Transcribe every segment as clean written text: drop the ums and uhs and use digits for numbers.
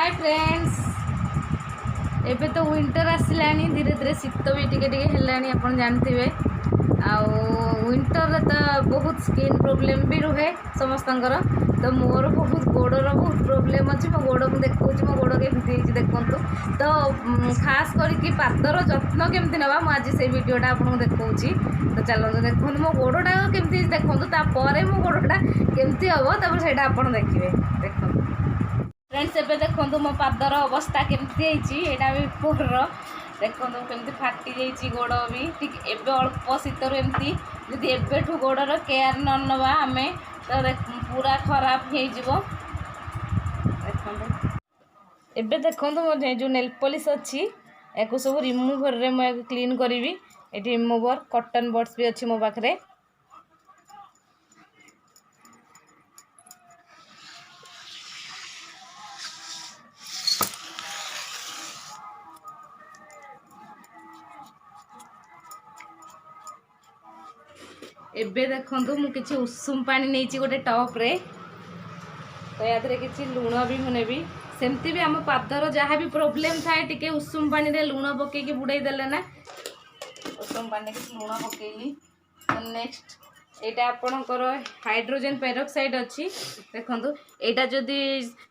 Hi friends, एबे तो winter आसलानी धीरे धीरे शीत भी टिके हेलानी आपन जानते विंटर तो बहुत स्किन प्रॉब्लम भी रुहे समस्तंकर। तो मोर बहुत गोड़र बहुत प्रोब्लेम अच्छी मो गोड़ मुझे देखा मो गोड़ केमती देखूँ। तो खास करके पादर जत्न केमती नवा मुझे से वीडियोटा आपको देखा। तो चलते देखो मो गोड़टा केमती देखूँ तापर मो गोड़टा केमती हम तब से आप देखिए। देखो फ्रेंड्स एबे देखो मो पादर अवस्था केमती भी पोर देखो केमती फाटी जाइए गोड़ भी ठीक एबे अल्प शीतर एमती जदि एबेठू गोड़र केयर न नवा आम तो पूरा खराब हो। एबे देखो मोर जो नेल पॉलिश अच्छी या सब रिमूवर रे मैं क्लीन करी। ये रिमूवर कॉटन बड्स भी अच्छी मो पाखे। एबे देखंतु मु किछि उषुम पानी नेछि गोटे टॉप रे। तो या धरे किछि लूण भी मुनेबी सेमती भी आम पादर जहाँ भी प्रोब्लेम थाए टिके उषुम पानी रे लूण पकेकी बुड़ाई देले ना। उषुम पानी किछि लूण पकेली। नेक्स्ट एटा आपणकर हाइड्रोजन पेरोक्साइड अच्छी देखंतु एटा जदि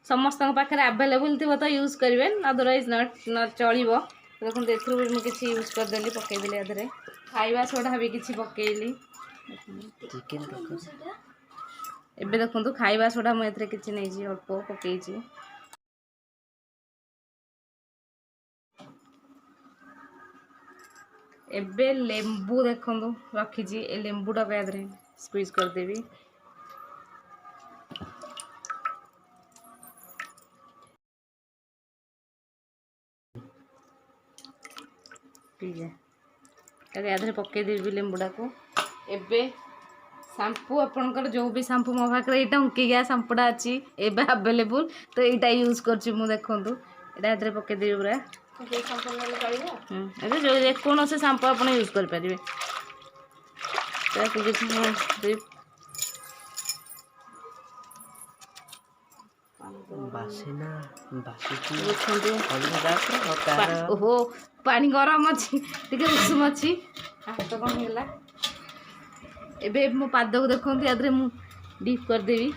समस्त पाखे अवेलेबल थी तो यूज करेंगे अदरवाइज नट चलो। देखो एथरू भी किसी यूज करदेली पकईदेली आधे खाଇବା सोडा भी किसी पकईली। एबे देखो खाଇବା सोडा मुझे किसी नहीं अल्प पकई। एबे लेंबू देखो रखी लेंबूटा पे स्क्वीज करदेवी। यादे पकईदेवी लेंबूटा को। एबे शैम्पू आपणकर जो भी शैम्पू मो पाखे ये टंकिया शैम्पूटा अच्छी एबे अवेलेबल तो यहाँ यूज कर देखूँ ये पकईदेवी पूरा। जो जेकोसी शैम्पू आप यूज करेंगे। ओहो पानी गरम अच्छी टे उषुम अच्छी हाथ कौन है। एबे मो पाद को देखो याद मु डीप करदेवी।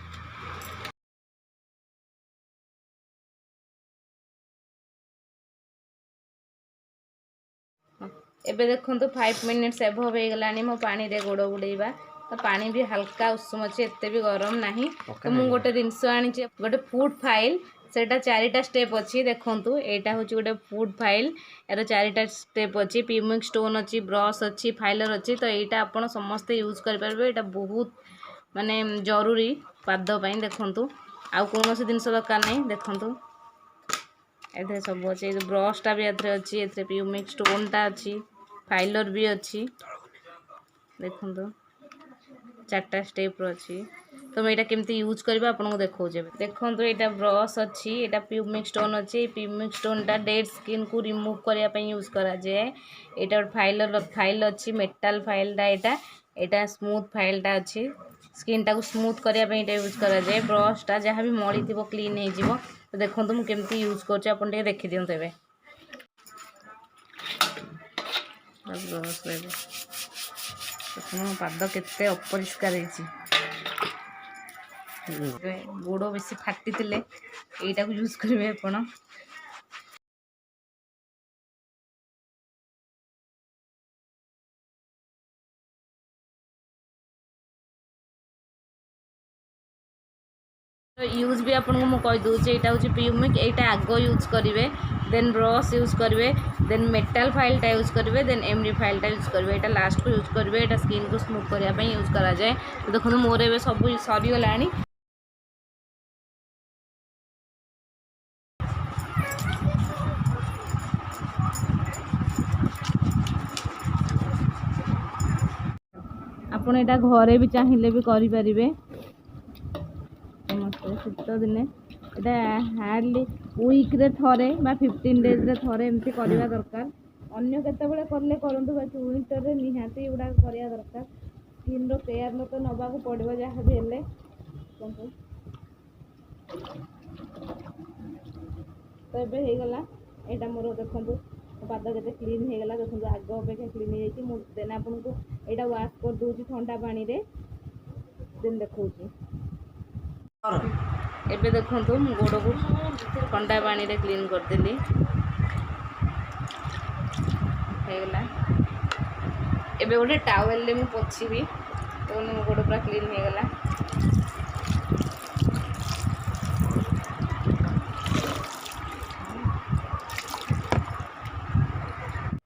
एबे देखो 5 मिनिट्स एभव हो गलानी मो पानी रे गोड़ बुड़ेबा। तो पानी भी हल्का उषुम अच्छे एते भी गरम नहीं। तो मुझे गोटे जिनस आनी गोटे फूड फाइल सेटा 4टा स्टेप अच्छी देखूँ। यहाँ हूँ गोटे फूड फाइल यार 4टा स्टेप अच्छी पिमिक स्टोन अच्छी ब्रश अच्छी फाइलर अच्छी। तो यहाँ आप समस्ते यूज करेंगे। यहाँ बहुत माने जरूरी पादपाई देखूँ आउ कौन सी जिनस दरकार नहीं। देखूँ ए सब अच्छे ब्रशटा भी एथे अच्छी ए पिमिक स्टोनटा अच्छी फाइलर भी अच्छी देखूँ 4टा स्टेप अच्छी। तो मैं यहाँ केमती यूज करबा आपको देखो। देखो यहाँ ब्रश अच्छी यहाँ पिमिक स्टोन अच्छी पिमिक स्टोनटा डेड स्किन को रिमूव करने यूज करा जाए। यहाँ गोटे फाइल अच्छी मेटाल फाइलटा यहाँ स्मूथ फाइलटा अच्छी स्किन टाक स्मूथ करने यूज करा जाए। ब्रशटा जहाँ भी मली थी क्लीन हो। तो देखो मुझे केमती यूज कर देखी दिखाते ए ब्रश मो पाद केते अपरिष्कार गोड़ बेसी फाटी यहीटा यूज करेंगे आप। यूज भी आपको मुझे कहीदे यहाँ हूँ पिमिक यहाँ आग यूज करेंगे देन ब्रश यूज करेंगे देन मेटाल फाइलटा यूज करेंगे देन एमडी फाइलटा यूज करेंगे यहाँ लास्ट को यूज करेंगे यहाँ स्किन को स्मूथ करने यूज करा जाए। तो देखो मोर ए सब सरीगला। आपड़ यहाँ घरे भी चाहिए भी करेंगे समस्त शीत दिने यहाँ हार्डली वीक्रे थे 15 डेज थे एमती करवा दरकार। अन्य केतबेले कले करूँ बाकी विंटर निहाती गुड़ा करवा दरकार। स्किन रो केयर तो नवाक पड़ो जहाँ भी हेले। तो ये होगला यहाँ मोर देखूँ पाद के क्लीन होगला देखो आग अपेक्षा क्लीन हो देन आपको यहाँ वाश कर दूसरी ठंडा पानी रे देन देखा एबे देखो गोड़ को ठंडा पानी रे क्लीन करदेली होगला एबे गोटे टावेल रे मु पोछीबी तो मो गोड़ पूरा क्लीन होगला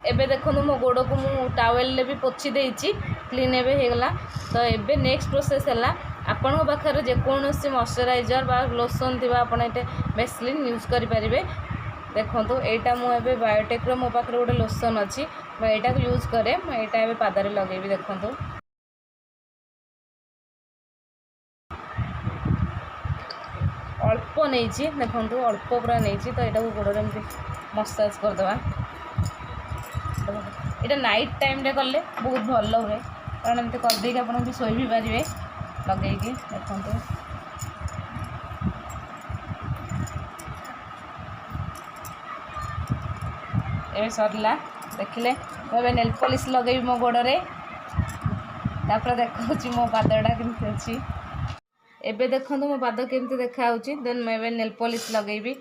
एबे देखो मो गोड़ को मु टावेल रे भी पोछी देइची क्लीन एबे होगला तो एबे नेक्स्ट प्रोसेस है आपण पाखे जेकोसी मॉइस्चराइजर बा लोशन थी आपड़ ये वेस्लिन यूज करें देखो यहाँ मुझे बायोटेक मो पाखे गोटे लोशन अच्छी यहाँ को यूज कै मुझे पादरे लगेबी देखो अल्प नहीं देखो अल्प पूरा नहीं तो यहाँ को गोड़ में मसाज करदे यहाँ नाइट टाइम रे कले बहुत भल हुए कारण एमती करदे आप शोई भी पारे लगे देखो ये सरला देखिले मुझे नेल पॉलिश लगेबी मो गोड़े तापर देखा मो पादटा केमती अच्छी एबे देखो मो पाद केमती देखा देन मुझे नेल पॉलिश लगेबी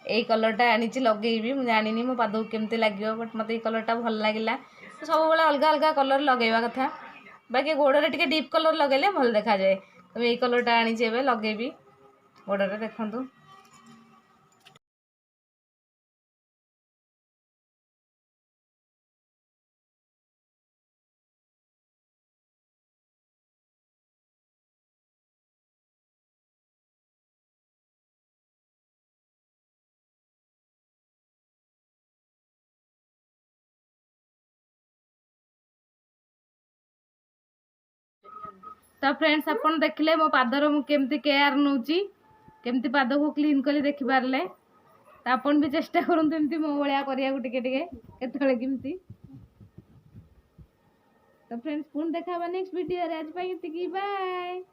यही कलरटा आनी लगेबी मुझे जानी मो पाद को केमती लगे बट मत ये कलरटा भल लगे सब बेले अलग अलग कलर लगेबा कथा बाकी गोड़े टे डीप कलर लगेले भल देखा जाए तो यही कलरटा आनी लगेबी गोड़े देखु तो फ्रेंड्स अपन देखले मो पादर मु केमती केयर नौची केमती पाद को क्लीन कली देखि पारले तो अपन भी चेष्टा करंतु एमती मो भलिया करिया को टिके टिके केतळे केमती तो फ्रेंड्स पुन देखा नेक्स्ट वीडियो रे आज पाई बाय।